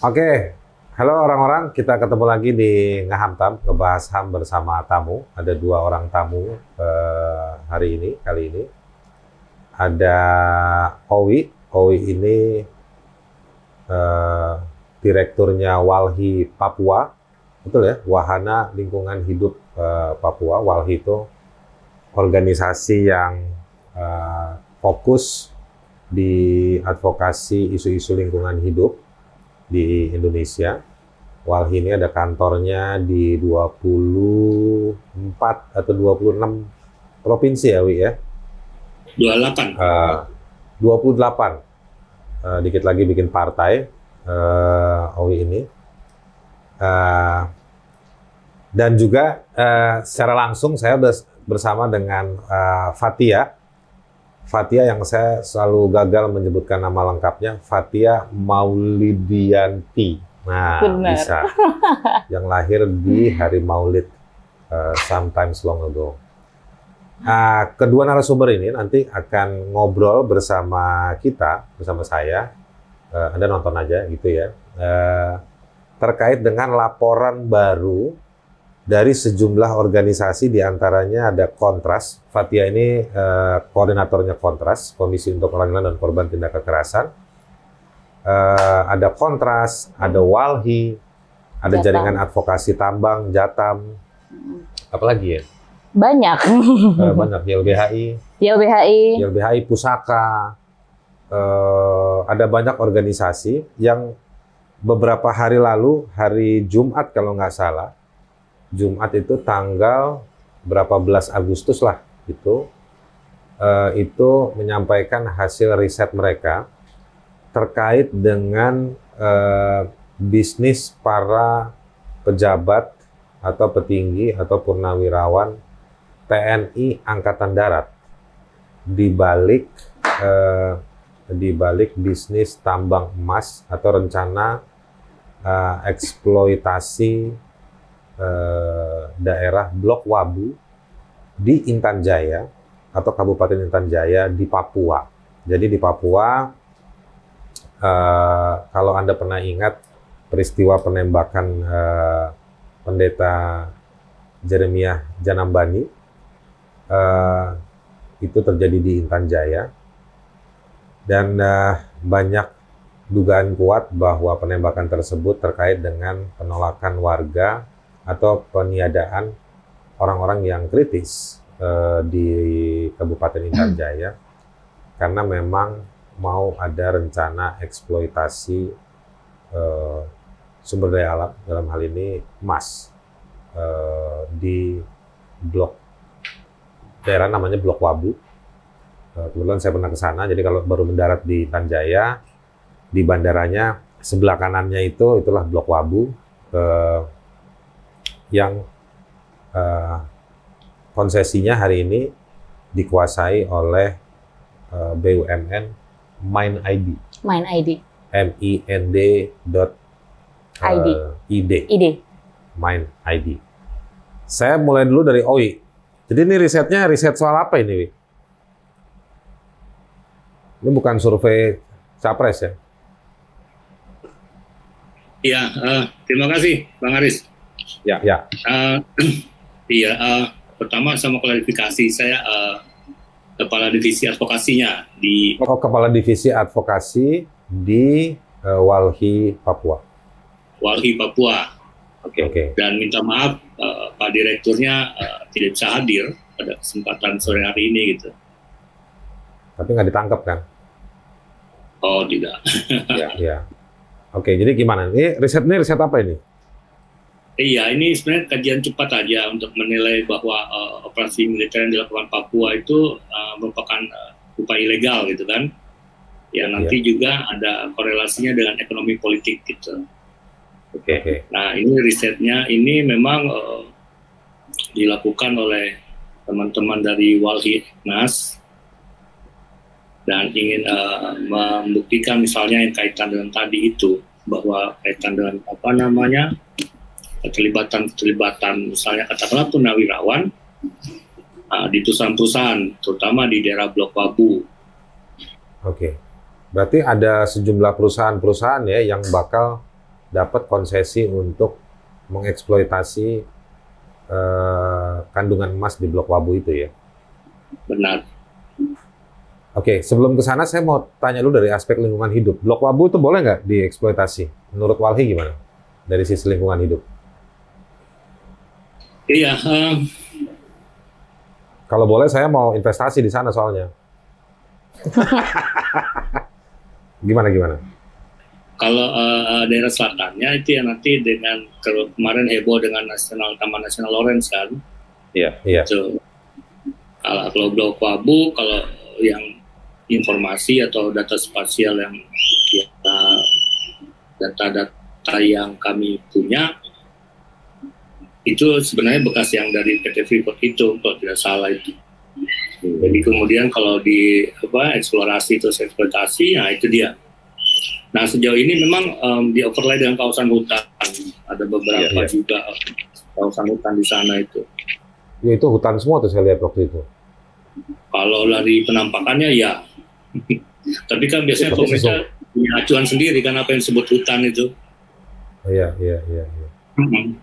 Oke, halo orang-orang. Kita ketemu lagi di Ngahamtam, ngebahas HAM bersama tamu. Ada dua orang tamu kali ini. Ada Owi. Owi ini direkturnya Walhi Papua, betul ya? Wahana Lingkungan Hidup Papua. Walhi itu organisasi yang fokus di advokasi isu-isu lingkungan hidup di Indonesia. Walhi ini ada kantornya di 24 atau 26 provinsi ya, Wi ya? 28. 28. Dikit lagi bikin partai, Owi ini. Dan juga secara langsung saya bersama dengan Fathia. Fathia yang saya selalu gagal menyebutkan nama lengkapnya, Fathia Maulidianti. Nah, benar. Bisa. Yang lahir di hari Maulid sometimes long ago. Kedua narasumber ini nanti akan ngobrol bersama kita, bersama saya. Anda nonton aja gitu ya. Terkait dengan laporan baru dari sejumlah organisasi, diantaranya ada Kontras. Fathia ini koordinatornya Kontras, Komisi untuk Perlindungan dan Korban Tindak Kekerasan. Ada Kontras, ada Walhi, ada Jatam. Jaringan Advokasi Tambang, Jatam, apalagi ya? Banyak. Banyak, YLBHI, Pusaka. Ada banyak organisasi yang beberapa hari lalu, hari Jumat kalau nggak salah, Jumat itu tanggal berapa belas Agustus lah itu menyampaikan hasil riset mereka terkait dengan bisnis para pejabat atau petinggi atau purnawirawan TNI Angkatan Darat di balik bisnis tambang emas atau rencana eksploitasi daerah Blok Wabu di Intan Jaya atau Kabupaten Intan Jaya di Papua. Jadi di Papua, kalau Anda pernah ingat peristiwa penembakan Pendeta Jeremiah Janambani, itu terjadi di Intan Jaya, dan banyak dugaan kuat bahwa penembakan tersebut terkait dengan penolakan warga atau peniadaan orang-orang yang kritis di Kabupaten Intan Jaya karena memang mau ada rencana eksploitasi sumber daya alam, dalam hal ini emas, di daerah namanya Blok Wabu. Kebetulan saya pernah ke sana, jadi kalau baru mendarat di Intan Jaya, di bandaranya sebelah kanannya itulah Blok Wabu, yang konsesinya hari ini dikuasai oleh BUMN Mind ID. Mind ID. MIND.ID. Mind ID. Saya mulai dulu dari Owi. Jadi ini risetnya riset soal apa ini, Wi? Ini bukan survei capres ya? Iya, terima kasih Bang Aris. Ya. Iya, pertama sama klarifikasi, saya Kepala Divisi Advokasinya di... Kepala Divisi Advokasi di Walhi Papua. Walhi Papua. Oke. Dan minta maaf Pak Direkturnya tidak bisa hadir pada kesempatan sore hari ini gitu. Tapi nggak ditangkap kan? Oh, tidak. Ya. Oke, jadi gimana? Ini riset apa ini? Iya, ini sebenarnya kajian cepat aja untuk menilai bahwa operasi militer yang dilakukan Papua itu merupakan upaya ilegal gitu kan. Ya, nanti juga ada korelasinya dengan ekonomi politik gitu. Oke. Nah, ini risetnya ini memang dilakukan oleh teman-teman dari Walhi Nas dan ingin membuktikan misalnya yang kaitan dengan tadi itu, bahwa kaitan dengan keterlibatan misalnya katakanlah purnawirawan di perusahaan-perusahaan, terutama di daerah Blok Wabu. Oke. Berarti ada sejumlah perusahaan-perusahaan ya yang bakal dapat konsesi untuk mengeksploitasi kandungan emas di Blok Wabu itu ya. Benar. Oke, sebelum ke sana saya mau tanya dulu dari aspek lingkungan hidup. Blok Wabu itu boleh nggak dieksploitasi? Menurut Walhi gimana? Dari sisi lingkungan hidup? Iya. Kalau boleh saya mau investasi di sana soalnya. Gimana? Kalau daerah selatannya itu ya nanti dengan kemarin heboh dengan Taman Nasional Lawrence kan. Iya. Itu. Kalau Blok Wabu, kalau yang informasi atau data spasial yang data yang kami punya itu sebenarnya bekas yang dari PT Freeport itu kalau tidak salah itu. Jadi kemudian kalau di eksplorasi terus eksploitasi, nah itu dia. Nah sejauh ini memang di overlay dengan kawasan hutan, ada beberapa juga kawasan hutan di sana itu. Ya itu hutan semua tuh saya lihat waktu itu. Kalau dari penampakannya ya, tapi kan biasanya pemerintah punya acuan sendiri kan apa yang disebut hutan itu. Iya.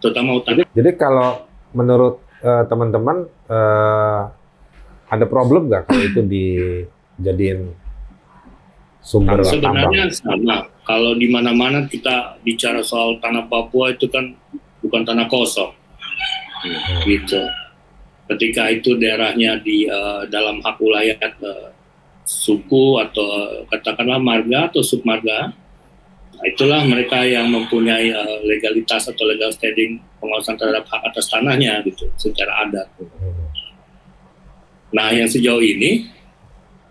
Terutama hutan. Jadi kalau menurut teman-teman ada problem nggak kalau itu dijadiin sumber tambang? Sebenarnya sama. Kalau di mana-mana kita bicara soal tanah Papua itu kan bukan tanah kosong, gitu. Ketika itu daerahnya di dalam hak wilayah suku atau katakanlah marga atau submarga, nah, itulah mereka yang mempunyai legalitas atau legal standing pengawasan terhadap hak atas tanahnya gitu secara adat. Nah yang sejauh ini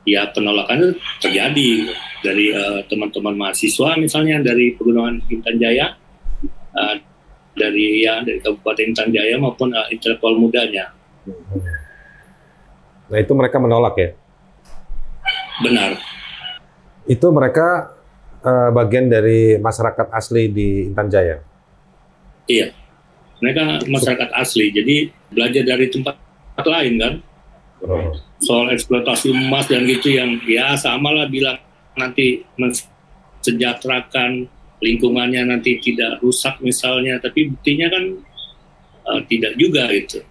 ya penolakan terjadi dari teman-teman mahasiswa misalnya dari Pegunungan Intan Jaya, dari Kabupaten Intan Jaya maupun intelektual mudanya. Nah itu mereka menolak ya? Benar. Itu mereka bagian dari masyarakat asli di Intan Jaya? Iya, mereka masyarakat asli, jadi belajar dari tempat lain kan. Soal eksploitasi emas dan gitu yang ya sama lah bilang nanti mensejahterakan lingkungannya nanti tidak rusak misalnya, tapi buktinya kan tidak juga gitu.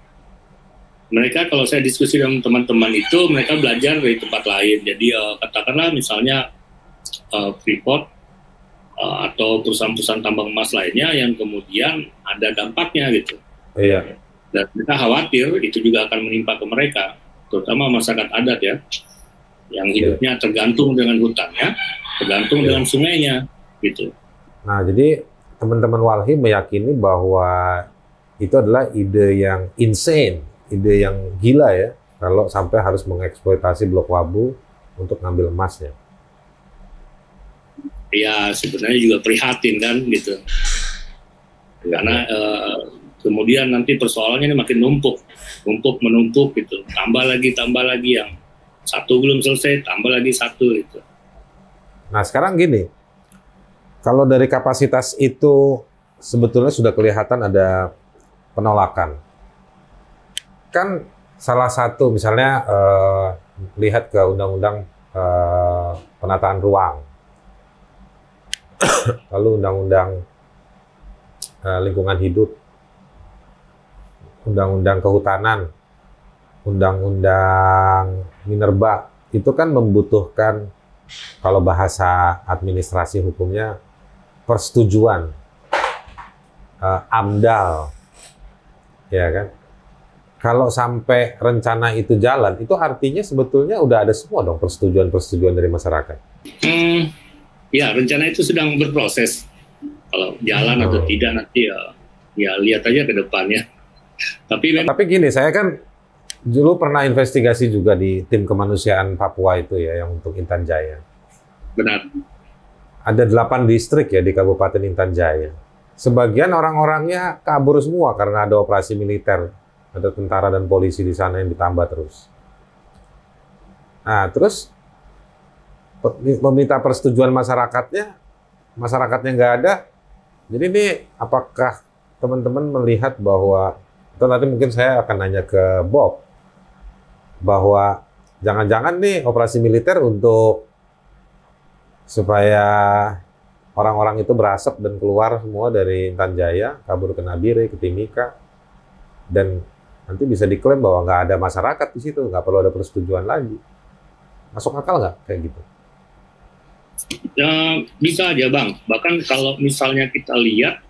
Mereka kalau saya diskusi dengan teman-teman itu mereka belajar dari tempat lain. Jadi katakanlah misalnya Freeport atau perusahaan-perusahaan tambang emas lainnya yang kemudian ada dampaknya gitu. Iya. Dan mereka khawatir itu juga akan menimpa ke mereka, terutama masyarakat adat ya, yang hidupnya tergantung dengan hutannya, tergantung dengan sungainya gitu. Nah jadi teman-teman Walhi meyakini bahwa itu adalah ide yang insane, ide yang gila ya, kalau sampai harus mengeksploitasi Blok Wabu untuk ngambil emasnya. Ya sebenarnya juga prihatin kan gitu, karena kemudian nanti persoalannya ini makin menumpuk gitu, tambah lagi yang satu belum selesai, tambah lagi satu gitu. Nah sekarang gini, kalau dari kapasitas itu sebetulnya sudah kelihatan ada penolakan. Kan salah satu misalnya lihat ke undang-undang penataan ruang, lalu undang-undang lingkungan hidup, undang-undang kehutanan, undang-undang minerba, itu kan membutuhkan kalau bahasa administrasi hukumnya persetujuan AMDAL, ya kan? Kalau sampai rencana itu jalan, itu artinya sebetulnya udah ada semua dong persetujuan dari masyarakat. Ya, rencana itu sedang berproses. Kalau jalan atau tidak nanti ya lihat aja ke depannya. Tapi gini, saya kan dulu pernah investigasi juga di tim kemanusiaan Papua itu ya, yang untuk Intan Jaya. Benar. Ada 8 distrik ya di Kabupaten Intan Jaya. Sebagian orang-orangnya kabur semua karena ada operasi militer. Ada tentara dan polisi di sana yang ditambah terus. Nah, terus meminta persetujuan masyarakatnya nggak ada. Jadi ini apakah teman-teman melihat bahwa, atau nanti mungkin saya akan nanya ke Bob, bahwa jangan-jangan nih operasi militer untuk supaya orang-orang itu berasap dan keluar semua dari Intan Jaya, kabur ke Nabire, ke Timika, dan nanti bisa diklaim bahwa nggak ada masyarakat di situ, nggak perlu ada persetujuan lagi. Masuk akal nggak kayak gitu? Ya, bisa aja Bang. Bahkan kalau misalnya kita lihat,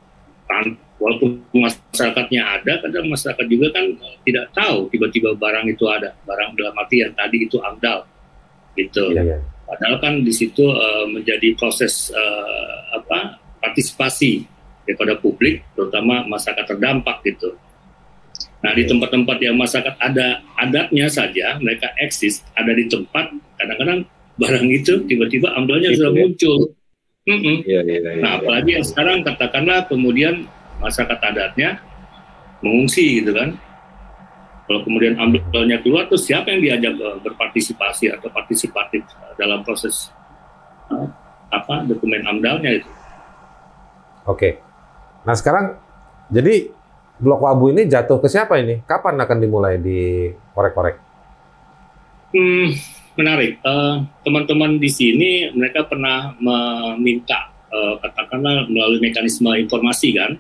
kan, walaupun masyarakatnya ada, kadang masyarakat juga kan tidak tahu tiba-tiba barang itu ada. Barang dalam arti yang tadi itu AMDAL, gitu. Iya. Padahal kan di situ menjadi proses partisipasi daripada publik, terutama masyarakat terdampak gitu. Nah di tempat-tempat yang masyarakat ada adatnya saja, mereka eksis, ada di tempat, kadang-kadang barang itu tiba-tiba AMDAL-nya sudah muncul. Nah apalagi yang sekarang katakanlah kemudian masyarakat adatnya mengungsi gitu kan. Kalau kemudian AMDAL-nya keluar, terus siapa yang diajak berpartisipasi atau partisipatif dalam proses dokumen AMDAL-nya itu? Oke. Nah sekarang, jadi Blok Wabu ini jatuh ke siapa ini? Kapan akan dimulai dikorek-korek? Menarik. Teman-teman di sini mereka pernah meminta, katakanlah melalui mekanisme informasi kan?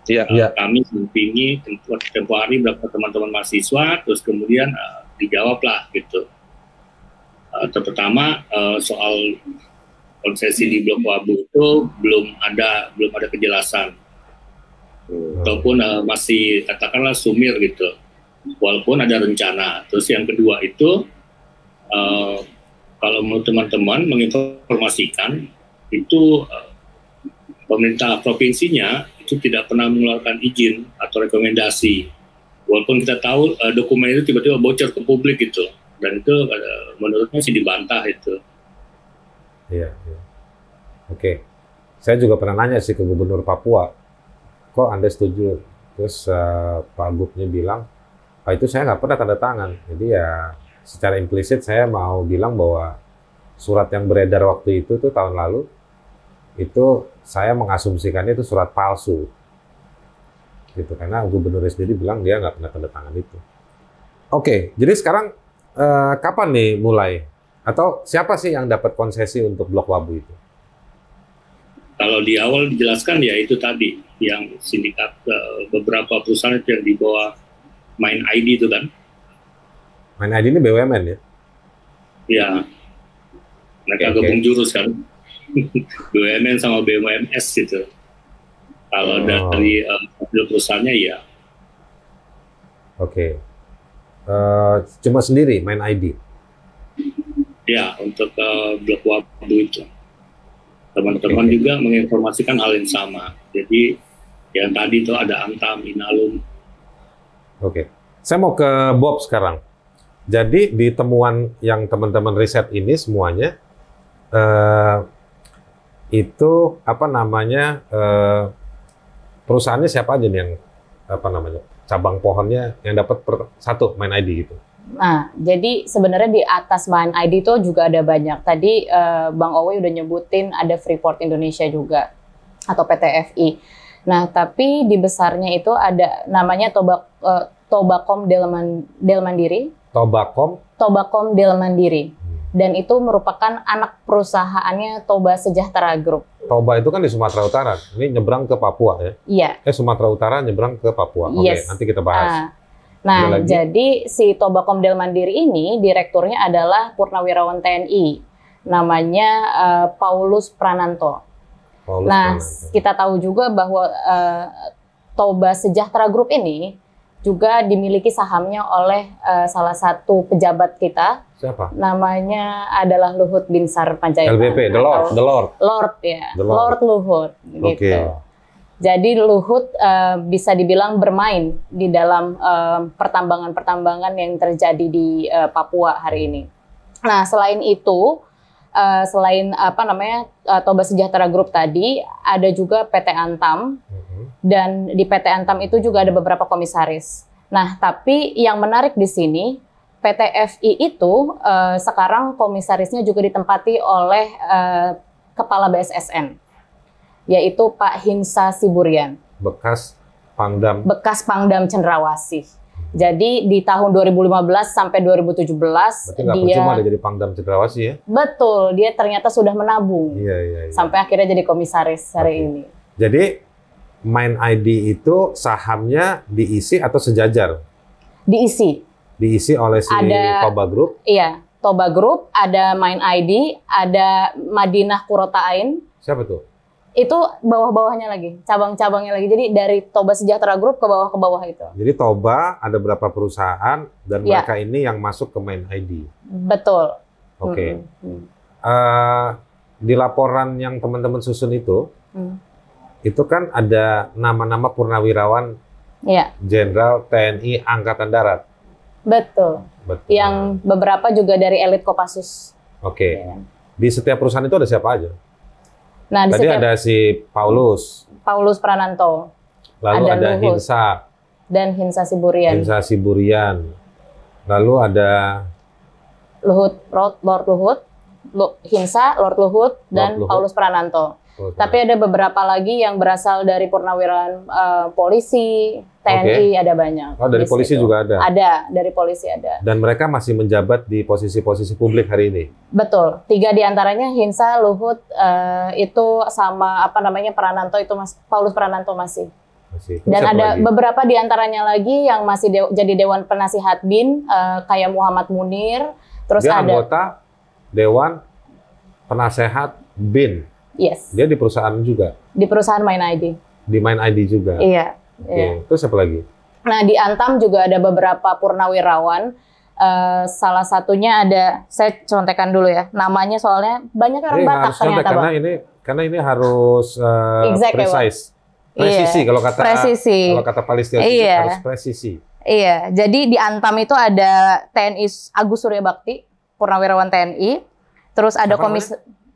Kami mendampingi tempo hari beberapa teman-teman mahasiswa, terus kemudian dijawablah gitu. Terutama soal konsesi di Blok Wabu itu belum ada kejelasan, ataupun masih katakanlah sumir gitu, walaupun ada rencana. Terus yang kedua itu kalau menurut teman-teman menginformasikan itu pemerintah provinsinya itu tidak pernah mengeluarkan izin atau rekomendasi, walaupun kita tahu dokumen itu tiba-tiba bocor ke publik gitu, dan itu menurutnya sih dibantah itu. Iya. Oke. Saya juga pernah nanya sih ke Gubernur Papua, kok Anda setuju? Terus Pak Gubnya bilang, itu saya nggak pernah tanda tangan. Jadi ya secara implisit saya mau bilang bahwa surat yang beredar waktu itu tuh tahun lalu, itu saya mengasumsikannya itu surat palsu. Gitu, karena Gubernur sendiri bilang dia nggak pernah tanda tangan itu. Oke, jadi sekarang kapan nih mulai? Atau siapa sih yang dapat konsesi untuk Blok Wabu itu? Kalau di awal dijelaskan ya itu tadi, yang sindikat beberapa perusahaan itu yang di bawah Main ID itu kan. Main ID ini BUMN ya? Ya, mereka gabung jurus kan. BUMN sama BUMS gitu. Kalau dari perusahaannya ya. Oke. Cuma sendiri Main ID? Ya, untuk Blok Wabu itu. Teman-teman juga menginformasikan hal yang sama. Jadi yang tadi itu ada Antam, Inalum. Oke. Saya mau ke Bob sekarang. Jadi di temuan yang teman-teman riset ini semuanya itu apa namanya perusahaannya siapa aja nih yang apa namanya cabang pohonnya yang dapat satu Main ID gitu. Nah, jadi sebenarnya di atas Main ID itu juga ada banyak. Tadi Bang Owe udah nyebutin ada Freeport Indonesia juga atau PT FI. Nah, tapi di besarnya itu ada namanya Tobacom Delmandiri. Tobacom Delmandiri. Dan itu merupakan anak perusahaannya Toba Sejahtera Group. Toba itu kan di Sumatera Utara. Ini nyebrang ke Papua ya? Iya. Sumatera Utara nyebrang ke Papua. Oke, nanti kita bahas. Nah, jadi si Tobacom Delmandiri ini direkturnya adalah Purnawirawan TNI, namanya Paulus Prananto. Kita tahu juga bahwa Toba Sejahtera Group ini juga dimiliki sahamnya oleh salah satu pejabat kita. Siapa? Namanya adalah Luhut Binsar Panjaitan. LBP, The Lord. Lord Luhut. Gitu. Jadi Luhut bisa dibilang bermain di dalam pertambangan-pertambangan yang terjadi di Papua hari ini. Nah, selain itu, selain Toba Sejahtera Group tadi, ada juga PT Antam. Dan di PT Antam itu juga ada beberapa komisaris. Nah, tapi yang menarik di sini, PT FI itu sekarang komisarisnya juga ditempati oleh Kepala BSSN. Yaitu Pak Hinsa Siburian. Bekas Pangdam Cendrawasih. Jadi di tahun 2015 sampai 2017 Berarti nggak percuma dia jadi Pangdam Cendrawasih ya? betul, dia ternyata sudah menabung. Iya. Sampai akhirnya jadi komisaris hari ini. Jadi Mind ID itu sahamnya diisi atau sejajar? Diisi. Diisi oleh si Toba Group? Iya, Toba Group, ada Mind ID, ada Madinah Kurotain. Siapa tuh? Itu bawah-bawahnya lagi, cabang-cabangnya lagi. Jadi dari Toba Sejahtera Group ke bawah itu. Jadi Toba ada berapa perusahaan dan mereka ini yang masuk ke Mind ID? Betul. Oke. Di laporan yang teman-teman susun itu kan ada nama-nama purnawirawan Jenderal TNI Angkatan Darat. Betul. Yang beberapa juga dari elit Kopassus. Oke. Di setiap perusahaan itu ada siapa aja? Nah, tadi ada si Paulus Prananto. Lalu ada Hinsa. Dan Hinsa Siburian. Lalu ada Lord Luhut, Hinsa, Lord Luhut, dan Paulus Prananto. Tapi ada beberapa lagi yang berasal dari purnawirawan polisi, TNI, ada banyak. Oh, dari polisi juga ada? Ada, dari polisi ada. Dan mereka masih menjabat di posisi-posisi publik hari ini? Betul. 3 diantaranya, Hinsa, Luhut, itu sama Prananto, itu Paulus Prananto masih. Dan ada beberapa diantaranya lagi yang masih jadi Dewan Penasihat BIN, kayak Muhammad Munir. Terus dia ada anggota Dewan Penasehat BIN. Yes. Dia di perusahaan juga? Di perusahaan Mind ID. Di Mind ID juga? Iya. Oke. Terus apa lagi? Nah, di Antam juga ada beberapa purnawirawan. Salah satunya ada, saya contekan dulu ya, namanya soalnya banyak orang Batak ternyata, Bang. Karena ini harus precise. Presisi, kalau kata Palestina harus presisi. Iya, jadi di Antam itu ada TNI Agus Surya Bakti, purnawirawan TNI. Terus ada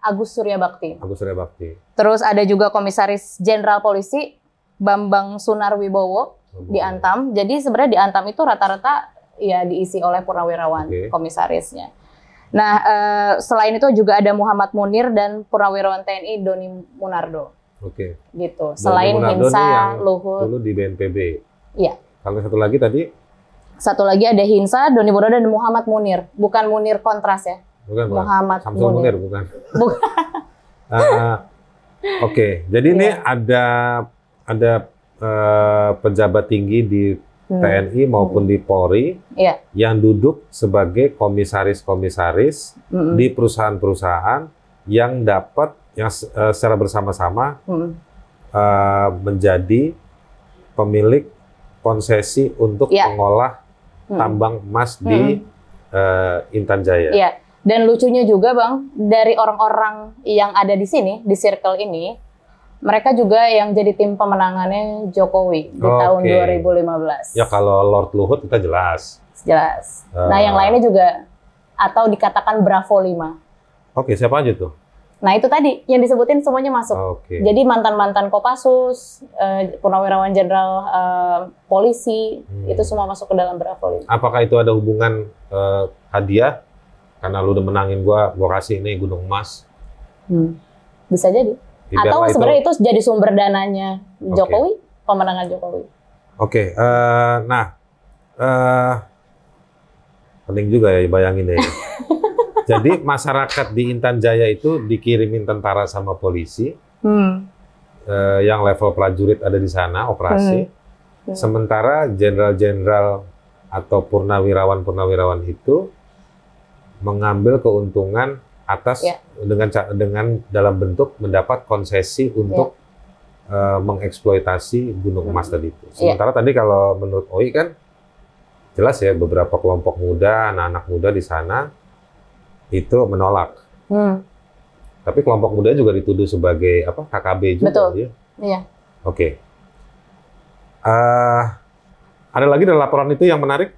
Agus Surya Bakti. Terus ada juga Komisaris Jenderal Polisi Bambang Sunarwibowo di Antam. Jadi sebenarnya di Antam itu rata-rata ya diisi oleh purnawirawan komisarisnya. Nah, selain itu juga ada Muhammad Munir dan purnawirawan TNI Doni Munardo. Oke. Gitu. Selain Hinsa, Luhut. Dulu di BNPB. Iya. Kalau satu lagi tadi? Satu lagi ada Hinsa, Doni Munardo, dan Muhammad Munir. Bukan Munir Kontras ya. Bukan, Muhammad Samsul Munir, bukan. Oke, jadi ini ada pejabat tinggi di TNI maupun di Polri yang duduk sebagai komisaris-komisaris di perusahaan-perusahaan yang dapat secara bersama-sama menjadi pemilik konsesi untuk mengolah tambang emas di Intan Jaya. Iya. Dan lucunya juga, Bang, dari orang-orang yang ada di sini, di circle ini, mereka juga yang jadi tim pemenangannya Jokowi di tahun 2015. Ya, kalau Lord Luhut kita jelas. Jelas. Nah, yang lainnya juga, atau dikatakan Bravo 5. Oke, siapa aja tuh? Nah, itu tadi, yang disebutin semuanya masuk. Jadi mantan-mantan Kopassus, purnawirawan jenderal polisi, itu semua masuk ke dalam Bravo 5. Apakah itu ada hubungan hadiah? Karena lu udah menangin gua kasih ini gunung emas. Bisa jadi. Atau sebenarnya itu jadi sumber dananya Jokowi, pemenangan Jokowi. Oke. Nah, penting juga ya bayangin deh. Jadi masyarakat di Intan Jaya itu dikirimin tentara sama polisi, yang level prajurit ada di sana operasi. Sementara jenderal-jenderal atau purnawirawan itu mengambil keuntungan atas dengan dalam bentuk mendapat konsesi untuk mengeksploitasi gunung emas tadi itu. Sementara tadi kalau menurut OI kan jelas ya beberapa kelompok muda, anak-anak muda di sana itu menolak. Tapi kelompok muda juga dituduh sebagai KKB juga. Betul. Ya? Iya. Oke. Ada lagi dari laporan itu yang menarik?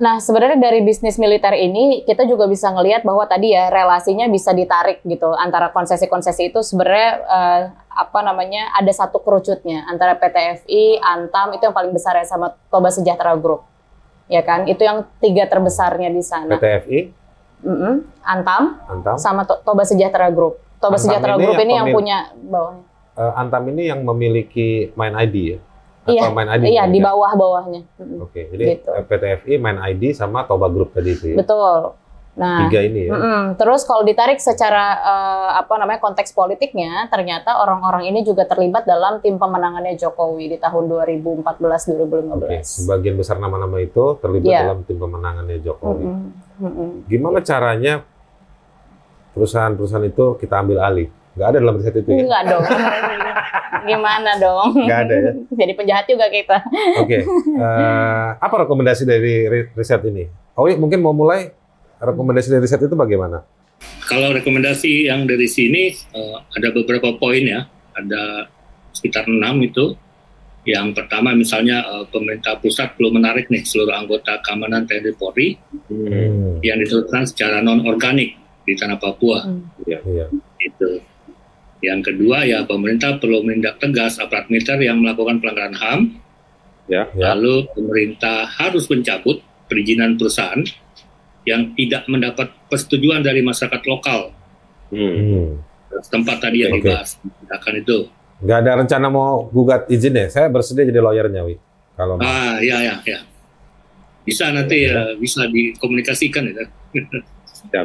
Nah, sebenarnya dari bisnis militer ini kita juga bisa ngelihat bahwa tadi ya relasinya bisa ditarik gitu antara konsesi-konsesi itu sebenarnya ada satu kerucutnya antara PT FI, Antam itu yang paling besar ya sama Toba Sejahtera Group. Ya kan? Itu yang 3 terbesarnya di sana. PT FI, Antam, sama Toba Sejahtera Group. Toba Sejahtera Group ini yang punya bawahnya. Antam ini yang memiliki Mind ID ya? Atau main ID? Iya, di bawah-bawahnya. Oke, jadi gitu. PT FI, main ID, sama Toba Group tadi itu ya? Betul. Nah, 3 ini ya. Terus kalau ditarik secara konteks politiknya, ternyata orang-orang ini juga terlibat dalam tim pemenangannya Jokowi di tahun 2014-2015. Oke, sebagian besar nama-nama itu terlibat dalam tim pemenangannya Jokowi. Gimana caranya perusahaan-perusahaan itu kita ambil alih? Nggak ada dalam riset itu ya? Nggak dong. Gimana dong? Nggak ada ya? Jadi penjahat juga kita. Oke. Apa rekomendasi dari riset ini? Owi, mungkin mau mulai. Rekomendasi dari riset itu bagaimana? Kalau rekomendasi yang dari sini ada beberapa poin ya, ada sekitar 6 itu. Yang pertama misalnya pemerintah pusat perlu menarik nih seluruh anggota keamanan TNI Polri yang diterapkan secara non-organik di tanah Papua. Itu. Yang kedua ya pemerintah perlu menindak tegas aparat militer yang melakukan pelanggaran HAM. Lalu pemerintah harus mencabut perizinan perusahaan yang tidak mendapat persetujuan dari masyarakat lokal. Tempat tadi yang dibahas, akan itu. Nggak ada rencana mau gugat izin ya? Saya bersedia jadi lawyernya, Wi. Kalau ya. Bisa nanti bisa dikomunikasikan ya.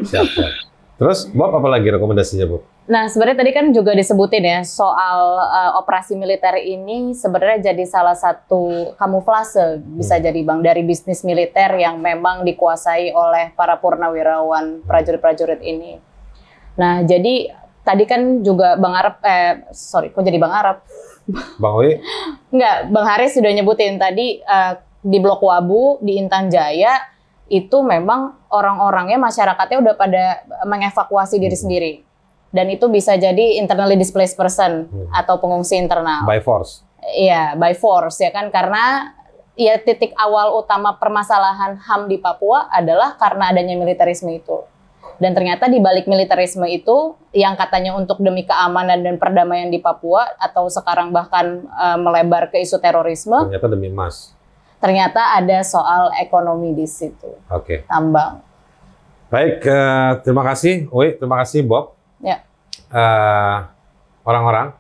Siap. Terus, Bob, apa lagi rekomendasinya, Bob? Nah, sebenarnya tadi kan juga disebutin ya soal operasi militer ini sebenarnya jadi salah satu kamuflase bisa jadi Bang dari bisnis militer yang memang dikuasai oleh para purnawirawan prajurit-prajurit ini. Nah, jadi tadi kan juga Bang Arap kok jadi Bang Arap? Bang Wi? Enggak, Bang Haris sudah nyebutin tadi di Blok Wabu, di Intan Jaya itu memang orang-orangnya masyarakatnya udah pada mengevakuasi diri sendiri. Dan itu bisa jadi internally displaced person atau pengungsi internal. By force. Iya, by force ya kan, karena ya titik awal utama permasalahan HAM di Papua adalah karena adanya militerisme itu. Dan ternyata di balik militerisme itu yang katanya untuk demi keamanan dan perdamaian di Papua atau sekarang bahkan melebar ke isu terorisme. Ternyata demi emas. Ternyata ada soal ekonomi di situ. Oke. Tambang. Baik, terima kasih, Wi. Terima kasih, Bob. Ya. Orang-orang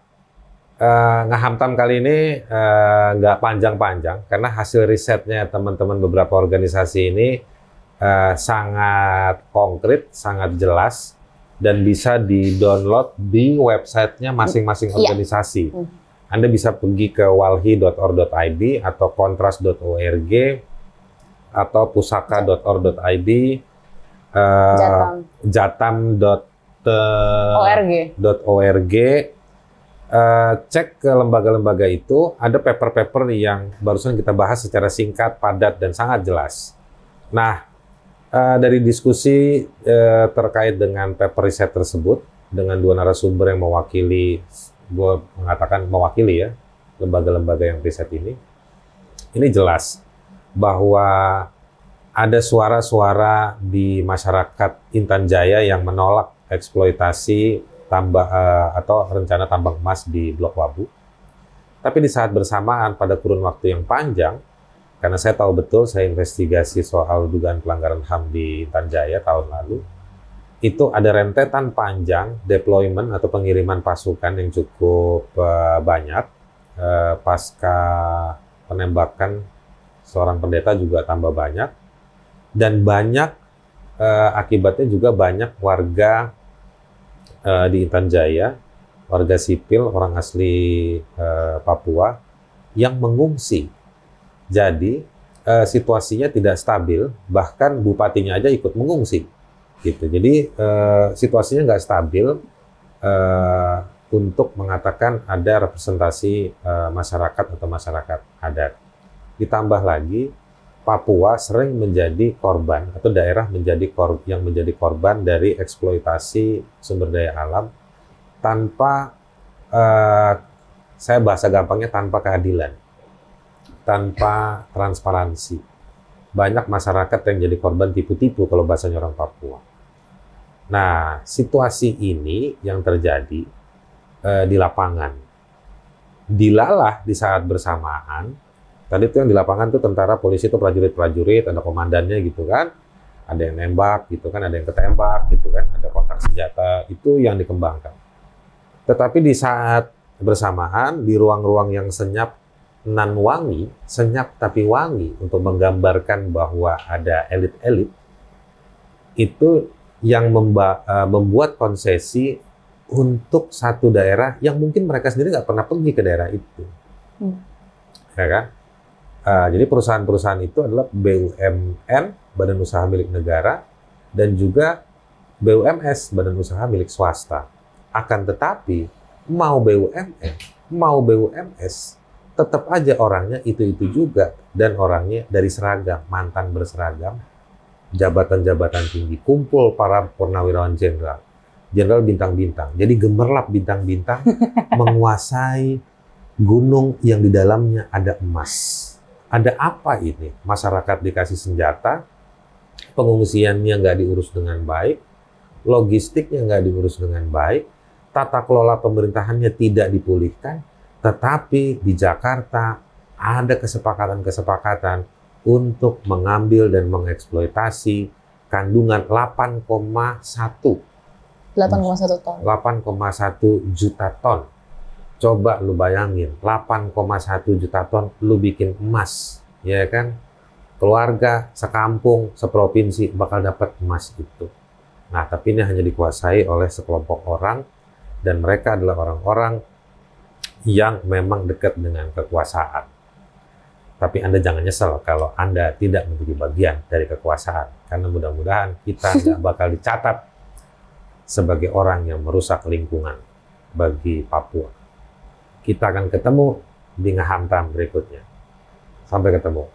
Ngahamtam kali ini nggak panjang-panjang karena hasil risetnya teman-teman beberapa organisasi ini sangat konkret, sangat jelas dan bisa di-download di websitenya masing-masing organisasi. Anda bisa pergi ke walhi.or.id atau kontras.org atau pusaka.or.id, jatam.org. Cek ke lembaga-lembaga itu, ada paper-paper yang barusan kita bahas secara singkat, padat, dan sangat jelas. Nah, dari diskusi terkait dengan paper riset tersebut, dengan 2 narasumber yang mewakili, gue mengatakan mewakili ya, lembaga-lembaga yang riset ini jelas bahwa ada suara-suara di masyarakat Intan Jaya yang menolak eksploitasi atau rencana tambang emas di Blok Wabu. Tapi di saat bersamaan pada kurun waktu yang panjang, karena saya tahu betul, saya investigasi soal dugaan pelanggaran HAM di Intan Jaya tahun lalu, itu ada rentetan panjang deployment atau pengiriman pasukan yang cukup banyak. Pasca penembakan seorang pendeta juga tambah banyak. Dan banyak akibatnya juga banyak warga di Intan Jaya, warga sipil, orang asli Papua yang mengungsi. Jadi situasinya tidak stabil, bahkan bupatinya aja ikut mengungsi. Gitu. Jadi situasinya nggak stabil untuk mengatakan ada representasi masyarakat atau masyarakat adat. Ditambah lagi Papua sering menjadi korban atau daerah yang menjadi korban dari eksploitasi sumber daya alam tanpa, saya bahasa gampangnya, tanpa keadilan, tanpa transparansi. Banyak masyarakat yang jadi korban tipu-tipu kalau bahasanya orang Papua. Nah, situasi ini yang terjadi di lapangan. Dilalah di saat bersamaan. Tadi tuh yang di lapangan tuh tentara, polisi tuh prajurit-prajurit, ada komandannya gitu kan, ada yang nembak gitu kan, ada yang ketembak gitu kan, ada kontak senjata, itu yang dikembangkan. Tetapi di saat bersamaan, di ruang-ruang yang senyap nan wangi, senyap tapi wangi untuk menggambarkan bahwa ada elit-elit itu yang membuat konsesi untuk satu daerah yang mungkin mereka sendiri nggak pernah pergi ke daerah itu, ya kan? Jadi perusahaan-perusahaan itu adalah BUMN, Badan Usaha Milik Negara, dan juga BUMS, Badan Usaha Milik Swasta. Akan tetapi, mau BUMN, mau BUMS, tetap aja orangnya itu-itu juga, dan orangnya dari seragam, mantan berseragam, jabatan-jabatan tinggi, kumpul para purnawirawan jenderal, jenderal bintang-bintang. Jadi gemerlap bintang-bintang menguasai gunung yang di dalamnya ada emas. Ada apa ini? Masyarakat dikasih senjata, pengungsiannya nggak diurus dengan baik, logistiknya nggak diurus dengan baik, tata kelola pemerintahannya tidak dipulihkan, tetapi di Jakarta ada kesepakatan-kesepakatan untuk mengambil dan mengeksploitasi kandungan 8,1 ton. 8,1 juta ton. Coba lu bayangin, 8,1 juta ton lu bikin emas, ya kan? Keluarga, sekampung, seprovinsi bakal dapat emas itu. Nah, tapi ini hanya dikuasai oleh sekelompok orang, dan mereka adalah orang-orang yang memang dekat dengan kekuasaan. Tapi Anda jangan nyesel kalau Anda tidak menjadi bagian dari kekuasaan, karena mudah-mudahan kita nggak bakal dicatat sebagai orang yang merusak lingkungan bagi Papua. Kita akan ketemu di Ngahantam berikutnya. Sampai ketemu.